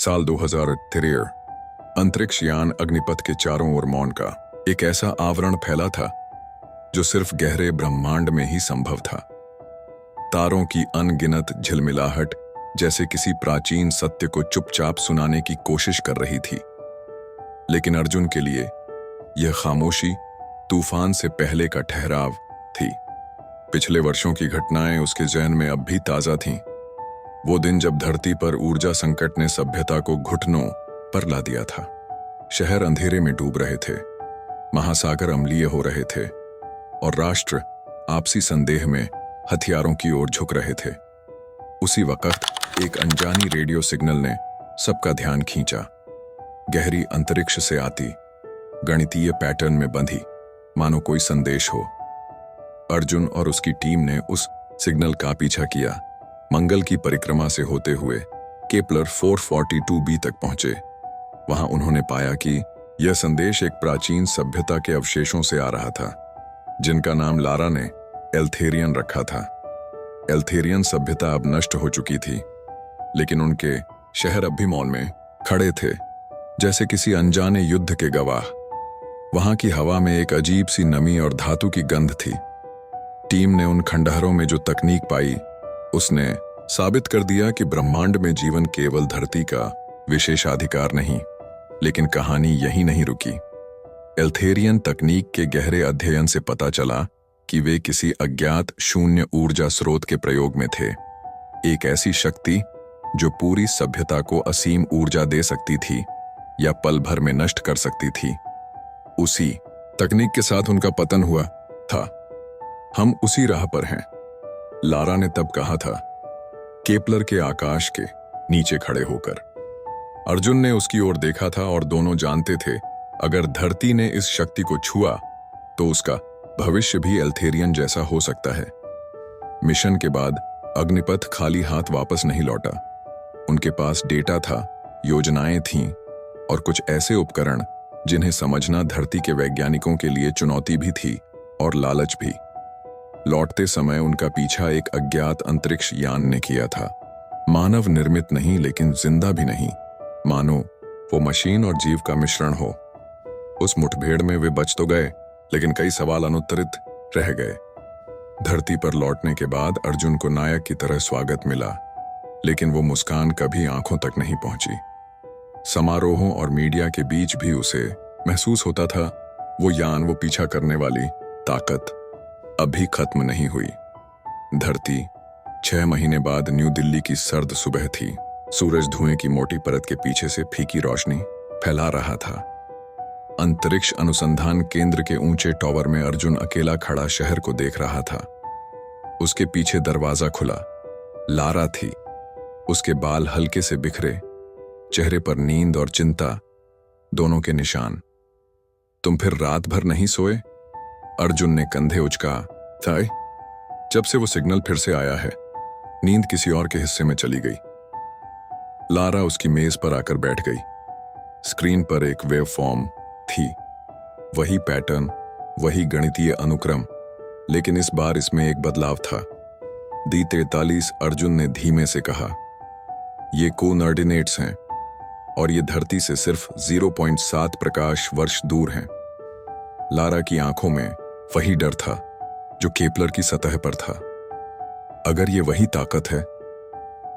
साल 2013 अंतरिक्ष यान अग्निपथ के चारों ओर मौन का एक ऐसा आवरण फैला था जो सिर्फ गहरे ब्रह्मांड में ही संभव था। तारों की अनगिनत झिलमिलाहट जैसे किसी प्राचीन सत्य को चुपचाप सुनाने की कोशिश कर रही थी, लेकिन अर्जुन के लिए यह खामोशी तूफान से पहले का ठहराव थी। पिछले वर्षों की घटनाएं उसके जहन में अब भी ताजा थीं। वो दिन जब धरती पर ऊर्जा संकट ने सभ्यता को घुटनों पर ला दिया था। शहर अंधेरे में डूब रहे थे, महासागर अम्लीय हो रहे थे और राष्ट्र आपसी संदेह में हथियारों की ओर झुक रहे थे। उसी वक्त एक अनजानी रेडियो सिग्नल ने सबका ध्यान खींचा। गहरी अंतरिक्ष से आती, गणितीय पैटर्न में बंधी, मानो कोई संदेश हो। अर्जुन और उसकी टीम ने उस सिग्नल का पीछा किया। मंगल की परिक्रमा से होते हुए केपलर 442b तक पहुंचे। वहां उन्होंने पाया कि यह संदेश एक प्राचीन सभ्यता के अवशेषों से आ रहा था, जिनका नाम लारा ने एल्थेरियन रखा था। एल्थेरियन सभ्यता अब नष्ट हो चुकी थी, लेकिन उनके शहर अब भी मौन में खड़े थे, जैसे किसी अनजाने युद्ध के गवाह। वहां की हवा में एक अजीब सी नमी और धातु की गंध थी। टीम ने उन खंडहरों में जो तकनीक पाई, उसने साबित कर दिया कि ब्रह्मांड में जीवन केवल धरती का विशेषाधिकार नहीं। लेकिन कहानी यहीं नहीं रुकी। एल्थेरियन तकनीक के गहरे अध्ययन से पता चला कि वे किसी अज्ञात शून्य ऊर्जा स्रोत के प्रयोग में थे। एक ऐसी शक्ति जो पूरी सभ्यता को असीम ऊर्जा दे सकती थी या पल भर में नष्ट कर सकती थी। उसी तकनीक के साथ उनका पतन हुआ था। हम उसी राह पर हैं, लारा ने तब कहा था, केपलर के आकाश के नीचे खड़े होकर। अर्जुन ने उसकी ओर देखा था और दोनों जानते थे, अगर धरती ने इस शक्ति को छुआ तो उसका भविष्य भी एल्थेरियन जैसा हो सकता है। मिशन के बाद अग्निपथ खाली हाथ वापस नहीं लौटा। उनके पास डेटा था, योजनाएं थीं और कुछ ऐसे उपकरण जिन्हें समझना धरती के वैज्ञानिकों के लिए चुनौती भी थी और लालच भी। लौटते समय उनका पीछा एक अज्ञात अंतरिक्ष यान ने किया था। मानव निर्मित नहीं, लेकिन जिंदा भी नहीं, मानो वो मशीन और जीव का मिश्रण हो। उस मुठभेड़ में वे बच तो गए, लेकिन कई सवाल अनुत्तरित रह गए। धरती पर लौटने के बाद अर्जुन को नायक की तरह स्वागत मिला, लेकिन वो मुस्कान कभी आंखों तक नहीं पहुंची। समारोहों और मीडिया के बीच भी उसे महसूस होता था, वो यान, वो पीछा करने वाली ताकत अभी खत्म नहीं हुई। धरती 6 महीने बाद न्यू दिल्ली की सर्द सुबह थी। सूरज धुएं की मोटी परत के पीछे से फीकी रोशनी फैला रहा था। अंतरिक्ष अनुसंधान केंद्र के ऊंचे टॉवर में अर्जुन अकेला खड़ा शहर को देख रहा था। उसके पीछे दरवाजा खुला। लारा थी, उसके बाल हल्के से बिखरे, चेहरे पर नींद और चिंता दोनों के निशान। तुम फिर रात भर नहीं सोए? अर्जुन ने कंधे उचका था। जब से वो सिग्नल फिर से आया है, नींद किसी और के हिस्से में चली गई। लारा उसकी मेज पर आकर बैठ गई। स्क्रीन पर एक वेव फॉर्म थी, वही पैटर्न, वही गणितीय अनुक्रम, लेकिन इस बार इसमें एक बदलाव था। D43 अर्जुन ने धीमे से कहा, ये कोऑर्डिनेट्स हैं और ये धरती से सिर्फ 0.7 प्रकाश वर्ष दूर हैं। लारा की आंखों में वही डर था जो केपलर की सतह पर था। अगर ये वही ताकत है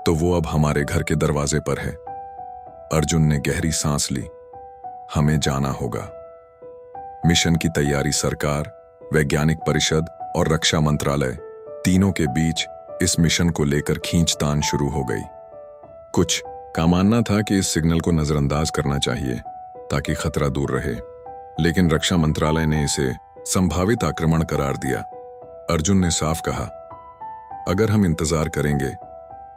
तो वो अब हमारे घर के दरवाजे पर है। अर्जुन ने गहरी सांस ली। हमें जाना होगा। मिशन की तैयारी सरकार, वैज्ञानिक परिषद और रक्षा मंत्रालय तीनों के बीच इस मिशन को लेकर खींचतान शुरू हो गई। कुछ का मानना था कि इस सिग्नल को नजरअंदाज करना चाहिए ताकि खतरा दूर रहे, लेकिन रक्षा मंत्रालय ने इसे संभावित आक्रमण करार दिया। अर्जुन ने साफ कहा, अगर हम इंतजार करेंगे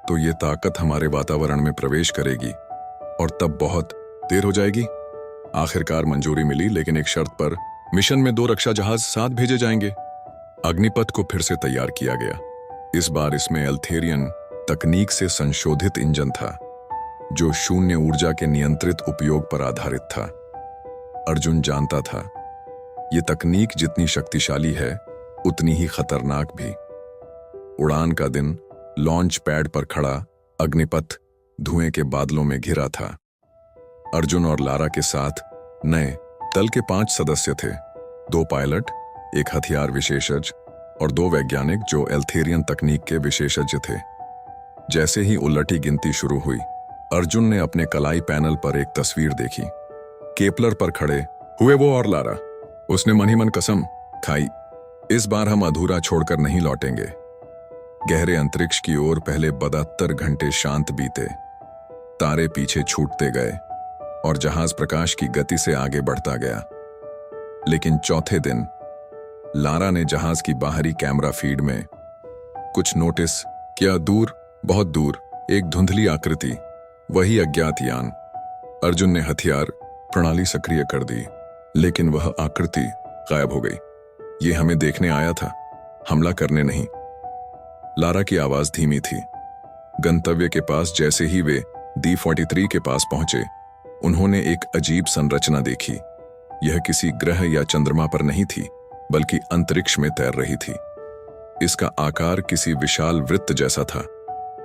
तो ये ताकत हमारे वातावरण में प्रवेश करेगी और तब बहुत देर हो जाएगी। आखिरकार मंजूरी मिली, लेकिन एक शर्त पर। मिशन में 2 रक्षा जहाज साथ भेजे जाएंगे। अग्निपथ को फिर से तैयार किया गया। इस बार इसमें एल्थेरियन तकनीक से संशोधित इंजन था, जो शून्य ऊर्जा के नियंत्रित उपयोग पर आधारित था। अर्जुन जानता था, ये तकनीक जितनी शक्तिशाली है उतनी ही खतरनाक भी। उड़ान का दिन लॉन्च पैड पर खड़ा अग्निपथ धुएं के बादलों में घिरा था। अर्जुन और लारा के साथ नए दल के 5 सदस्य थे, 2 पायलट, एक हथियार विशेषज्ञ और 2 वैज्ञानिक जो एल्थेरियन तकनीक के विशेषज्ञ थे। जैसे ही उलटी गिनती शुरू हुई, अर्जुन ने अपने कलाई पैनल पर एक तस्वीर देखी। केपलर पर खड़े हुए वो और लारा। उसने मन ही मन कसम खाई, इस बार हम अधूरा छोड़कर नहीं लौटेंगे। गहरे अंतरिक्ष की ओर पहले 72 घंटे शांत बीते, तारे पीछे छूटते गए और जहाज प्रकाश की गति से आगे बढ़ता गया। लेकिन चौथे दिन लारा ने जहाज की बाहरी कैमरा फीड में कुछ नोटिस किया। दूर, बहुत दूर, एक धुंधली आकृति, वही अज्ञात यान। अर्जुन ने हथियार प्रणाली सक्रिय कर दी, लेकिन वह आकृति गायब हो गई। ये हमें देखने आया था, हमला करने नहीं। लारा की आवाज धीमी थी। गंतव्य के पास जैसे ही वे D43 के पास पहुंचे, उन्होंने एक अजीब संरचना देखी। यह किसी ग्रह या चंद्रमा पर नहीं थी, बल्कि अंतरिक्ष में तैर रही थी। इसका आकार किसी विशाल वृत्त जैसा था,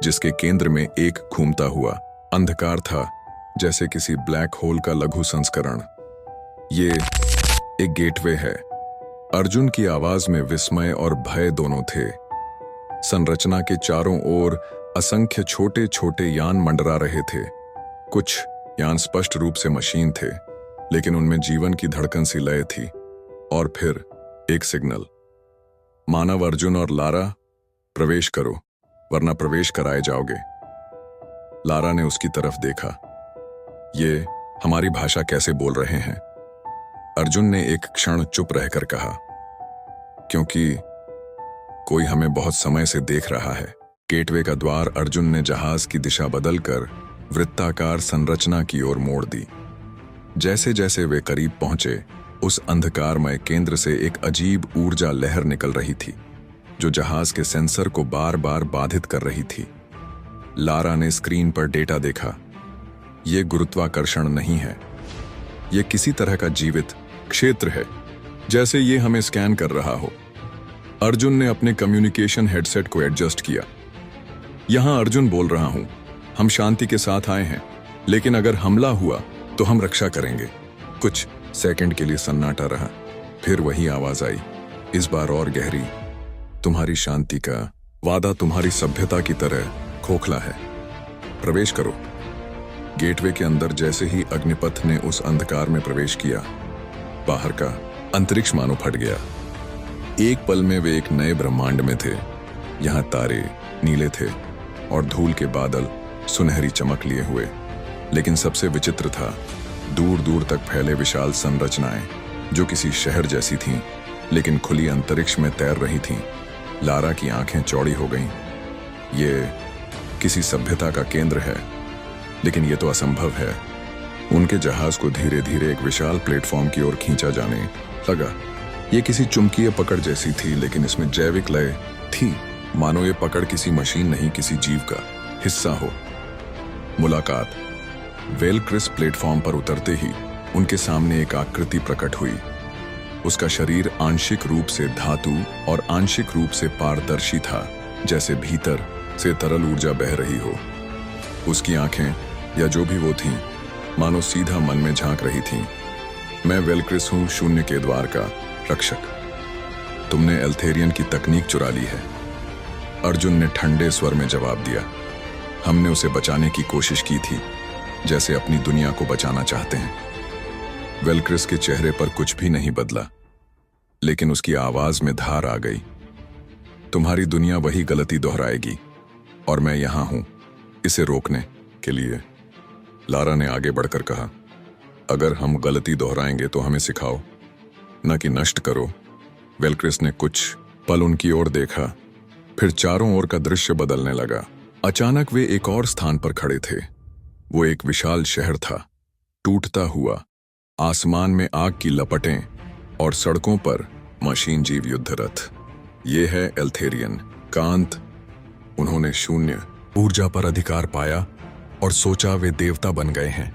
जिसके केंद्र में एक घूमता हुआ अंधकार था, जैसे किसी ब्लैक होल का लघु संस्करण। ये एक गेटवे है। अर्जुन की आवाज में विस्मय और भय दोनों थे। संरचना के चारों ओर असंख्य छोटे छोटे यान मंडरा रहे थे। कुछ यान स्पष्ट रूप से मशीन थे, लेकिन उनमें जीवन की धड़कन सी लय थी। और फिर एक सिग्नल, मानव अर्जुन और लारा, प्रवेश करो वरना प्रवेश कराए जाओगे। लारा ने उसकी तरफ देखा। ये हमारी भाषा कैसे बोल रहे हैं? अर्जुन ने एक क्षण चुप रहकर कहा, क्योंकि कोई हमें बहुत समय से देख रहा है। गेटवे का द्वार अर्जुन ने जहाज की दिशा बदलकर वृत्ताकार संरचना की ओर मोड़ दी। जैसे जैसे वे करीब पहुंचे, उस अंधकारमय केंद्र से एक अजीब ऊर्जा लहर निकल रही थी, जो जहाज के सेंसर को बार बार बाधित कर रही थी। लारा ने स्क्रीन पर डेटा देखा। यह गुरुत्वाकर्षण नहीं है, यह किसी तरह का जीवित क्षेत्र है, जैसे ये हमें स्कैन कर रहा हो। अर्जुन ने अपने कम्युनिकेशन हेडसेट को एडजस्ट किया। यहां अर्जुन बोल रहा हूं, हम शांति के साथ आए हैं, लेकिन अगर हमला हुआ तो हम रक्षा करेंगे। कुछ सेकंड के लिए सन्नाटा रहा, फिर वही आवाज आई, इस बार और गहरी, तुम्हारी शांति का वादा तुम्हारी सभ्यता की तरह खोखला है, प्रवेश करो। गेटवे के अंदर जैसे ही अग्निपथ ने उस अंधकार में प्रवेश किया, बाहर का अंतरिक्ष मानो फट गया। एक पल में वे एक नए ब्रह्मांड में थे। यहाँ तारे नीले थे और धूल के बादल सुनहरी चमक लिए हुए। लेकिन सबसे विचित्र था, दूर दूर तक फैले विशाल संरचनाएं, जो किसी शहर जैसी थीं, लेकिन खुली अंतरिक्ष में तैर रही थीं। लारा की आंखें चौड़ी हो गईं। ये किसी सभ्यता का केंद्र है, लेकिन ये तो असंभव है। उनके जहाज को धीरे धीरे एक विशाल प्लेटफॉर्म की ओर खींचा जाने लगा। ये किसी चुंबकीय पकड़ जैसी थी, लेकिन इसमें जैविक लय थी, मानो ये पकड़ किसी मशीन नहीं, किसी जीव का हिस्सा हो। मुलाकात। वेलक्रिस प्लेटफॉर्म पर उतरते ही उनके सामने एक आकृति प्रकट हुई। उसका शरीर आंशिक रूप से धातु और आंशिक रूप से पारदर्शी था, जैसे भीतर से तरल ऊर्जा बह रही हो। उसकी आंखें, या जो भी वो थीं, मानो सीधा मन में झांक रही थीं। मैं वेलक्रिस हूं, शून्य के द्वार का रक्षक। तुमने एल्थेरियन की तकनीक चुरा ली है, अर्जुन ने ठंडे स्वर में जवाब दिया। हमने उसे बचाने की कोशिश की थी, जैसे अपनी दुनिया को बचाना चाहते हैं। वेलक्रिस के चेहरे पर कुछ भी नहीं बदला, लेकिन उसकी आवाज में धार आ गई। तुम्हारी दुनिया वही गलती दोहराएगी, और मैं यहां हूं इसे रोकने के लिए। लारा ने आगे बढ़कर कहा, अगर हम गलती दोहराएंगे तो हमें सिखाओ, न कि नष्ट करो। वेलक्रिस ने कुछ पल उनकी ओर देखा, फिर चारों ओर का दृश्य बदलने लगा। अचानक वे एक और स्थान पर खड़े थे। वो एक विशाल शहर था, टूटता हुआ, आसमान में आग की लपटें और सड़कों पर मशीन जीव युद्ध रथ। ये है एल्थेरियन कांत। उन्होंने शून्य ऊर्जा पर अधिकार पाया और सोचा वे देवता बन गए हैं।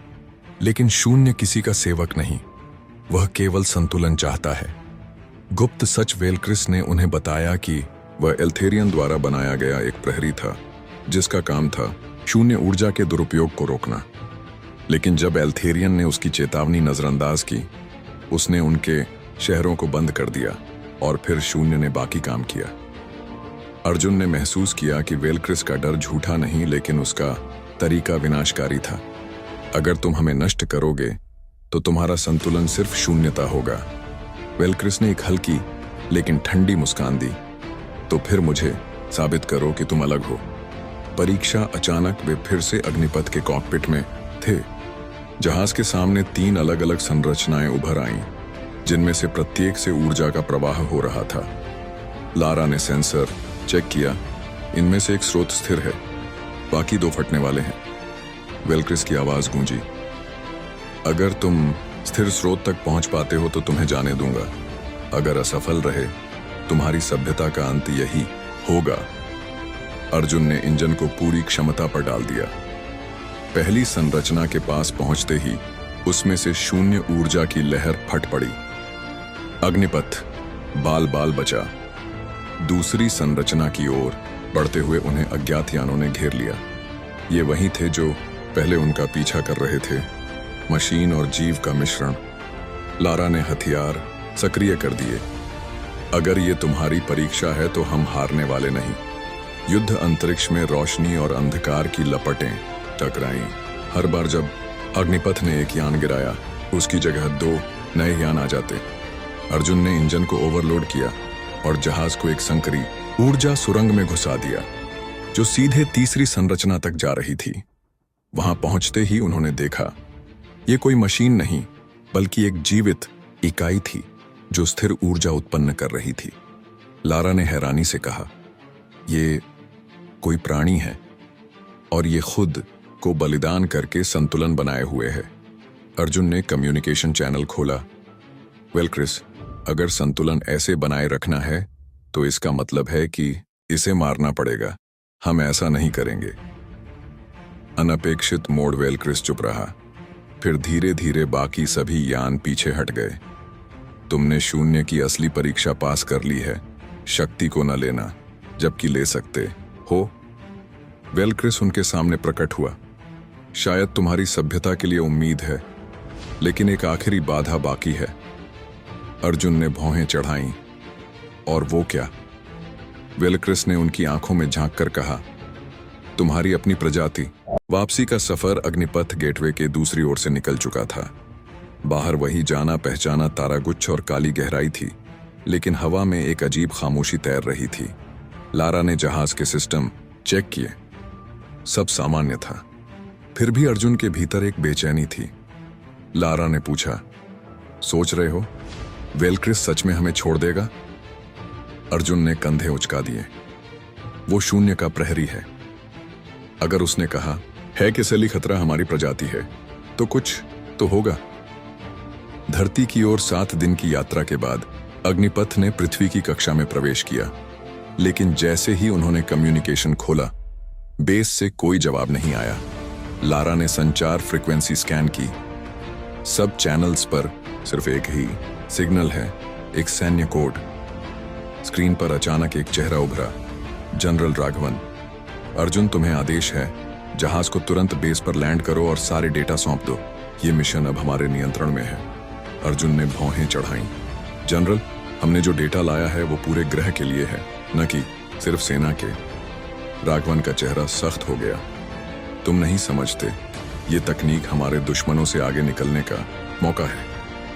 लेकिन शून्य किसी का सेवक नहीं, वह केवल संतुलन चाहता है। गुप्त सच वेलक्रिस ने उन्हें बताया कि वह एल्थेरियन द्वारा बनाया गया एक प्रहरी था, जिसका काम था शून्य ऊर्जा के दुरुपयोग को रोकना। लेकिन जब एल्थेरियन ने उसकी चेतावनी नजरअंदाज की, उसने उनके शहरों को बंद कर दिया और फिर शून्य ने बाकी काम किया। अर्जुन ने महसूस किया कि वेलक्रिस का डर झूठा नहीं, लेकिन उसका तरीका विनाशकारी था। अगर तुम हमें नष्ट करोगे तो तुम्हारा संतुलन सिर्फ शून्यता होगा। वेलक्रिस ने एक हल्की लेकिन ठंडी मुस्कान दी। तो फिर मुझे साबित करो कि तुम अलग हो। परीक्षा अचानक वे फिर से अग्निपथ के कॉकपिट में थे। जहाज के सामने 3 अलग अलग संरचनाएं उभर आईं, जिनमें से प्रत्येक से ऊर्जा का प्रवाह हो रहा था। लारा ने सेंसर चेक किया। इनमें से एक स्रोत स्थिर है, बाकी 2 फटने वाले हैं। वेलक्रिस की आवाज गूंजी, अगर तुम स्थिर स्रोत तक पहुंच पाते हो तो तुम्हें जाने दूंगा। अगर असफल रहे, तुम्हारी सभ्यता का अंत यही होगा। अर्जुन ने इंजन को पूरी क्षमता पर डाल दिया। पहली संरचना के पास पहुंचते ही उसमें से शून्य ऊर्जा की लहर फट पड़ी। अग्निपथ बाल बाल बचा। दूसरी संरचना की ओर बढ़ते हुए उन्हें अज्ञात यानों ने घेर लिया। ये वही थे जो पहले उनका पीछा कर रहे थे, मशीन और जीव का मिश्रण। लारा ने हथियार सक्रिय कर दिए। अगर ये तुम्हारी परीक्षा है तो हम हारने वाले नहीं। युद्ध अंतरिक्ष में रोशनी और अंधकार की लपटें टकराईं। हर बार जब अग्निपथ ने एक यान गिराया, उसकी जगह 2 नए यान आ जाते। अर्जुन ने इंजन को ओवरलोड किया और जहाज को एक संकरी ऊर्जा सुरंग में घुसा दिया, जो सीधे तीसरी संरचना तक जा रही थी। वहां पहुंचते ही उन्होंने देखा, ये कोई मशीन नहीं बल्कि एक जीवित इकाई थी जो स्थिर ऊर्जा उत्पन्न कर रही थी। लारा ने हैरानी से कहा, ये कोई प्राणी है और ये खुद को बलिदान करके संतुलन बनाए हुए है। अर्जुन ने कम्युनिकेशन चैनल खोला। वेलक्रिस, अगर संतुलन ऐसे बनाए रखना है तो इसका मतलब है कि इसे मारना पड़ेगा। हम ऐसा नहीं करेंगे। अनपेक्षित मोड़ वेलक्रिस चुप रहा। फिर धीरे धीरे बाकी सभी यान पीछे हट गए। तुमने शून्य की असली परीक्षा पास कर ली है, शक्ति को न लेना जबकि ले सकते हो। वेलक्रिस उनके सामने प्रकट हुआ। शायद तुम्हारी सभ्यता के लिए उम्मीद है, लेकिन एक आखिरी बाधा बाकी है। अर्जुन ने भौहें चढ़ाईं। और वो क्या? वेलक्रिस ने उनकी आंखों में झांक कर कहा, तुम्हारी अपनी प्रजाति। वापसी का सफर अग्निपथ गेटवे के दूसरी ओर से निकल चुका था। बाहर वही जाना पहचाना तारागुच्छ और काली गहराई थी, लेकिन हवा में एक अजीब खामोशी तैर रही थी। लारा ने जहाज के सिस्टम चेक किए। सब सामान्य था। फिर भी अर्जुन के भीतर एक बेचैनी थी। लारा ने पूछा, सोच रहे हो वेलक्रिस सच में हमें छोड़ देगा? अर्जुन ने कंधे उचका दिए। वो शून्य का प्रहरी है। अगर उसने कहा है कि असली खतरा हमारी प्रजाति है, तो कुछ तो होगा। धरती की ओर 7 दिन की यात्रा के बाद अग्निपथ ने पृथ्वी की कक्षा में प्रवेश किया, लेकिन जैसे ही उन्होंने कम्युनिकेशन खोला, बेस से कोई जवाब नहीं आया। लारा ने संचार फ्रीक्वेंसी स्कैन की। सब चैनल्स पर सिर्फ एक ही सिग्नल है, एक सैन्य कोड। स्क्रीन पर अचानक एक चेहरा उभरा, जनरल राघवन। अर्जुन, तुम्हें आदेश है, जहाज को तुरंत बेस पर लैंड करो और सारे डेटा सौंप दो। ये मिशन अब हमारे नियंत्रण में है। अर्जुन ने भौहें चढ़ाईं। जनरल, हमने जो डेटा लाया है वो पूरे ग्रह के लिए है, न कि सिर्फ सेना के। राघवन का चेहरा सख्त हो गया। तुम नहीं समझते, ये तकनीक हमारे दुश्मनों से आगे निकलने का मौका है।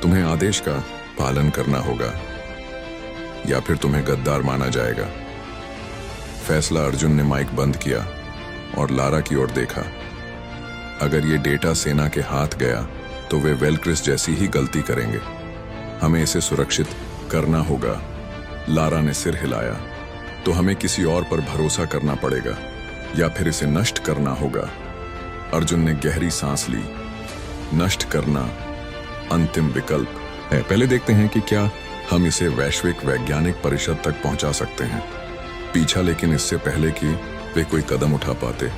तुम्हें आदेश का पालन करना होगा या फिर तुम्हें गद्दार माना जाएगा। फैसला। अर्जुन ने माइक बंद किया और लारा की ओर देखा। अगर ये डेटा सेना के हाथ गया तो वे वेलक्रिस जैसी ही गलती करेंगे। हमें इसे सुरक्षित करना होगा। लारा ने सिर हिलाया। तो हमें किसी और पर भरोसा करना पड़ेगा या फिर इसे नष्ट करना होगा। अर्जुन ने गहरी सांस ली। नष्ट करना अंतिम विकल्प है। पहले देखते हैं कि क्या हम इसे वैश्विक वैज्ञानिक परिषद तक पहुंचा सकते हैं। पीछा, लेकिन इससे पहले कि वे कोई कदम उठा पाते,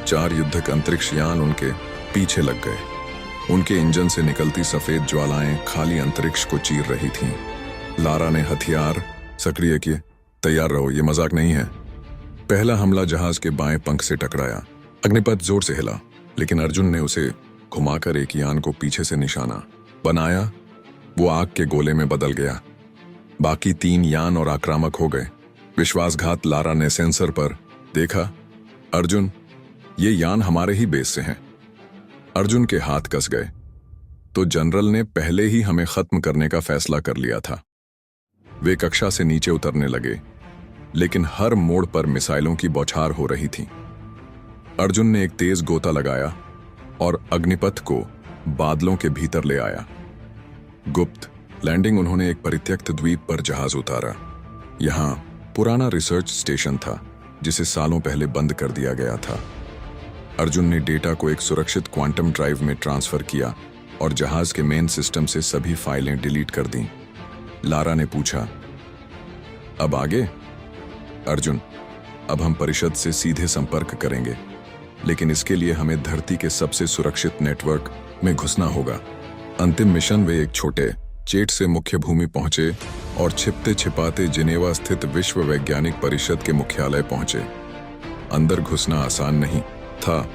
4 युद्धक अंतरिक्ष यान उनके पीछे लग गए। उनके इंजन से निकलती सफेद ज्वालाएं खाली अंतरिक्ष को चीर रही थीं। लारा ने हथियार सक्रिय किए। तैयार रहो, ये मजाक नहीं है। पहला हमला जहाज के बाएं पंख से टकराया। अग्निपथ जोर से हिला, लेकिन अर्जुन ने उसे घुमाकर एक यान को पीछे से निशाना बनाया। वो आग के गोले में बदल गया। बाकी 3 यान और आक्रामक हो गए। विश्वासघात लारा ने सेंसर पर देखा, अर्जुन, ये यान हमारे ही बेस से हैं। अर्जुन के हाथ कस गए। तो जनरल ने पहले ही हमें खत्म करने का फैसला कर लिया था। वे कक्षा से नीचे उतरने लगे, लेकिन हर मोड़ पर मिसाइलों की बौछार हो रही थी। अर्जुन ने एक तेज गोता लगाया और अग्निपथ को बादलों के भीतर ले आया। गुप्त लैंडिंग उन्होंने एक परित्यक्त द्वीप पर जहाज उतारा। यहां पुराना रिसर्च स्टेशन था, जिसे सालों पहले बंद कर दिया गया था। अर्जुन ने डेटा को एक सुरक्षित क्वांटम ड्राइव में ट्रांसफर किया और जहाज के मेन सिस्टम से सभी फाइलें डिलीट कर दीं। लारा ने पूछा, अब आगे? अर्जुन, अब हम परिषद से सीधे संपर्क करेंगे, लेकिन इसके लिए हमें धरती के सबसे सुरक्षित नेटवर्क में घुसना होगा। अंतिम मिशन वे एक छोटे जेट से मुख्य भूमि पहुंचे और छिपते छिपाते जिनेवा स्थित विश्व वैज्ञानिक परिषद के मुख्यालय पहुंचे। अंदर घुसना आसान नहीं था।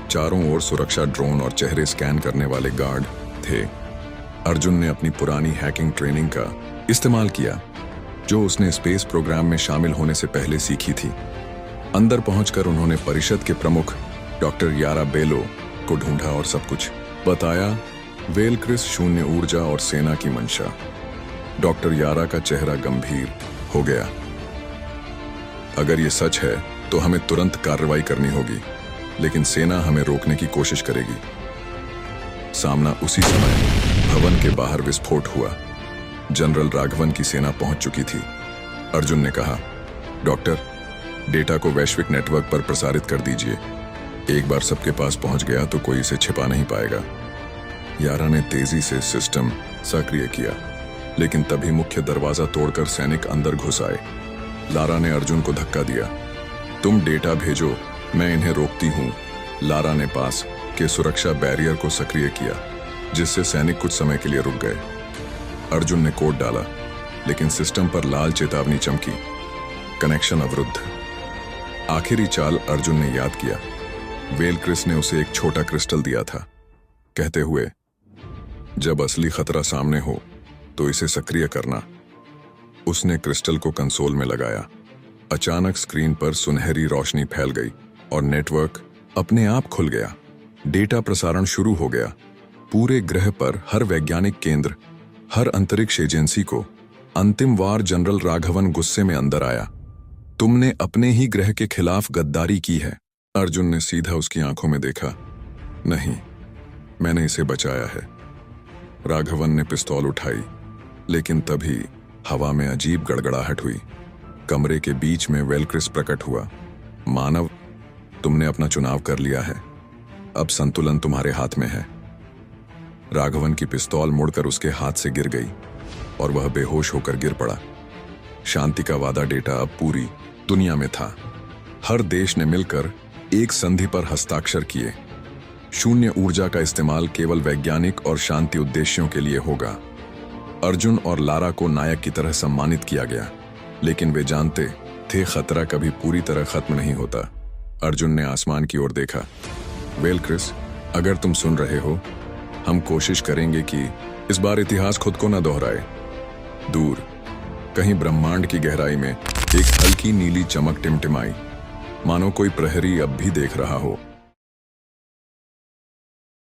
चारों ओर सुरक्षा ड्रोन और चेहरे स्कैन करने वाले गार्ड थे। अर्जुन ने अपनी पुरानी हैकिंग ट्रेनिंग का इस्तेमाल किया, जो उसने स्पेस प्रोग्राम में शामिल होने से पहले सीखी थी। अंदर पहुंचकर उन्होंने परिषद के प्रमुख डॉक्टर यारा बेलो को ढूंढा और सब कुछ बताया। वेलक्रिस, शून्य ऊर्जा और सेना की मंशा। डॉक्टर यारा का चेहरा गंभीर हो गया। अगर ये सच है तो हमें तुरंत कार्रवाई करनी होगी, लेकिन सेना हमें रोकने की कोशिश करेगी। सामना उसी समय भवन के बाहर विस्फोट हुआ। जनरल राघवन की सेना पहुंच चुकी थी। अर्जुन ने कहा, डॉक्टर, डेटा को वैश्विक नेटवर्क पर प्रसारित कर दीजिए। एक बार सबके पास पहुंच गया तो कोई इसे छिपा नहीं पाएगा। यारा ने तेजी से सिस्टम सक्रिय किया, लेकिन तभी मुख्य दरवाजा तोड़कर सैनिक अंदर घुस आए। लारा ने अर्जुन को धक्का दिया। तुम डेटा भेजो, मैं इन्हें रोकती हूं। लारा ने पास के सुरक्षा बैरियर को सक्रिय किया, जिससे सैनिक कुछ समय के लिए रुक गए। अर्जुन ने कोड डाला, लेकिन सिस्टम पर लाल चेतावनी चमकी, कनेक्शन अवरुद्ध। आखिरी चाल अर्जुन ने याद किया। वेलक्रिस ने उसे एक छोटा क्रिस्टल दिया था, कहते हुए, जब असली खतरा सामने हो तो इसे सक्रिय करना। उसने क्रिस्टल को कंसोल में लगाया। अचानक स्क्रीन पर सुनहरी रोशनी फैल गई और नेटवर्क अपने आप खुल गया। डेटा प्रसारण शुरू हो गया। पूरे ग्रह पर हर वैज्ञानिक केंद्र, हर अंतरिक्ष एजेंसी को। अंतिम वार जनरल राघवन गुस्से में अंदर आया। तुमने अपने ही ग्रह के खिलाफ गद्दारी की है। अर्जुन ने सीधा उसकी आंखों में देखा। नहीं, मैंने इसे बचाया है। राघवन ने पिस्तौल उठाई, लेकिन तभी हवा में अजीब गड़गड़ाहट हुई। कमरे के बीच में वेलक्रिस प्रकट हुआ। मानव, तुमने अपना चुनाव कर लिया है। अब संतुलन तुम्हारे हाथ में है। राघवन की पिस्तौल मुड़कर उसके हाथ से गिर गई और वह बेहोश होकर गिर पड़ा। शांति का वादा डेटा अब पूरी दुनिया में था। हर देश ने मिलकर एक संधि पर हस्ताक्षर किए। शून्य ऊर्जा का इस्तेमाल केवल वैज्ञानिक और शांति उद्देश्यों के लिए होगा। अर्जुन और लारा को नायक की तरह सम्मानित किया गया, लेकिन वे जानते थे खतरा कभी पूरी तरह खत्म नहीं होता। अर्जुन ने आसमान की ओर देखा। वेलक्रिस, अगर तुम सुन रहे हो, हम कोशिश करेंगे कि इस बार इतिहास खुद को न दोहराए। दूर कहीं ब्रह्मांड की गहराई में एक हल्की नीली चमक टिमटिमाई, मानो कोई प्रहरी अब भी देख रहा हो।